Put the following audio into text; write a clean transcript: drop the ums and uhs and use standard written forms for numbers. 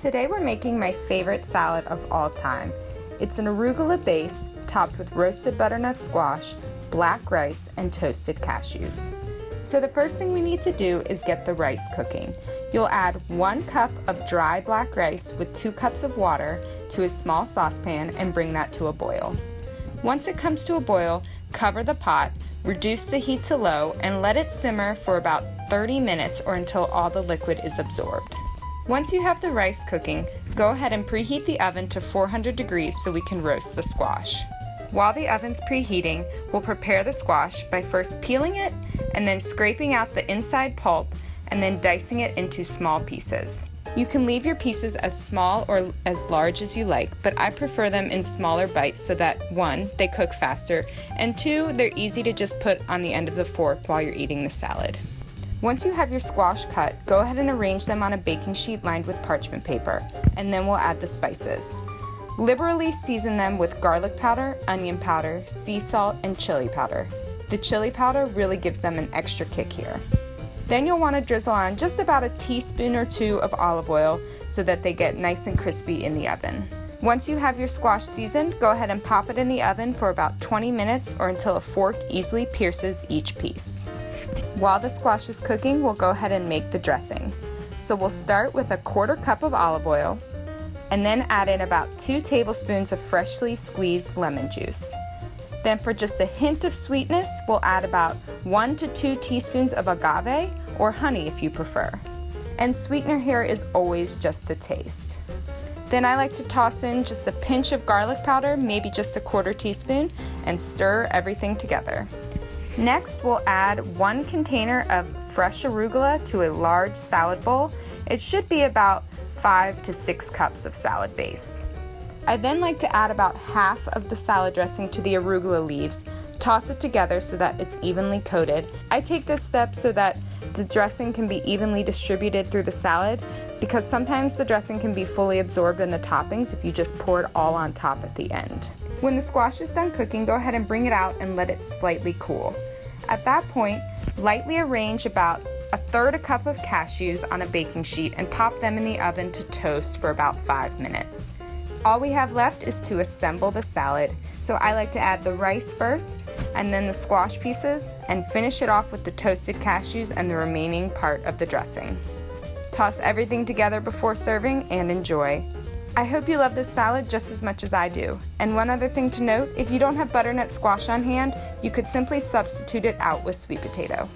Today we're making my favorite salad of all time. It's an arugula base topped with roasted butternut squash, black rice, and toasted cashews. So the first thing we need to do is get the rice cooking. You'll add 1 cup of dry black rice with 2 cups of water to a small saucepan and bring that to a boil. Once it comes to a boil, cover the pot, reduce the heat to low, and let it simmer for about 30 minutes or until all the liquid is absorbed. Once you have the rice cooking, go ahead and preheat the oven to 400 degrees so we can roast the squash. While the oven's preheating, we'll prepare the squash by first peeling it and then scraping out the inside pulp and then dicing it into small pieces. You can leave your pieces as small or as large as you like, but I prefer them in smaller bites so that 1, they cook faster, and 2, they're easy to just put on the end of the fork while you're eating the salad. Once you have your squash cut, go ahead and arrange them on a baking sheet lined with parchment paper, and then we'll add the spices. Liberally season them with garlic powder, onion powder, sea salt, and chili powder. The chili powder really gives them an extra kick here. Then you'll want to drizzle on just about a teaspoon or 2 of olive oil so that they get nice and crispy in the oven. Once you have your squash seasoned, go ahead and pop it in the oven for about 20 minutes or until a fork easily pierces each piece. While the squash is cooking, we'll go ahead and make the dressing. So we'll start with a 1/4 cup of olive oil and then add in about 2 tablespoons of freshly squeezed lemon juice. Then for just a hint of sweetness, we'll add about 1 to 2 teaspoons of agave or honey if you prefer. And sweetener here is always just a taste. Then I like to toss in just a pinch of garlic powder, maybe just a 1/4 teaspoon, and stir everything together. Next, we'll add 1 container of fresh arugula to a large salad bowl. It should be about 5 to 6 cups of salad base. I then like to add about half of the salad dressing to the arugula leaves, toss it together so that it's evenly coated. I take this step so that the dressing can be evenly distributed through the salad because sometimes the dressing can be fully absorbed in the toppings if you just pour it all on top at the end. When the squash is done cooking, go ahead and bring it out and let it slightly cool. At that point, lightly arrange about 1/3 cup of cashews on a baking sheet and pop them in the oven to toast for about 5 minutes. All we have left is to assemble the salad. So I like to add the rice first and then the squash pieces and finish it off with the toasted cashews and the remaining part of the dressing. Toss everything together before serving and enjoy. I hope you love this salad just as much as I do. And one other thing to note, if you don't have butternut squash on hand, you could simply substitute it out with sweet potato.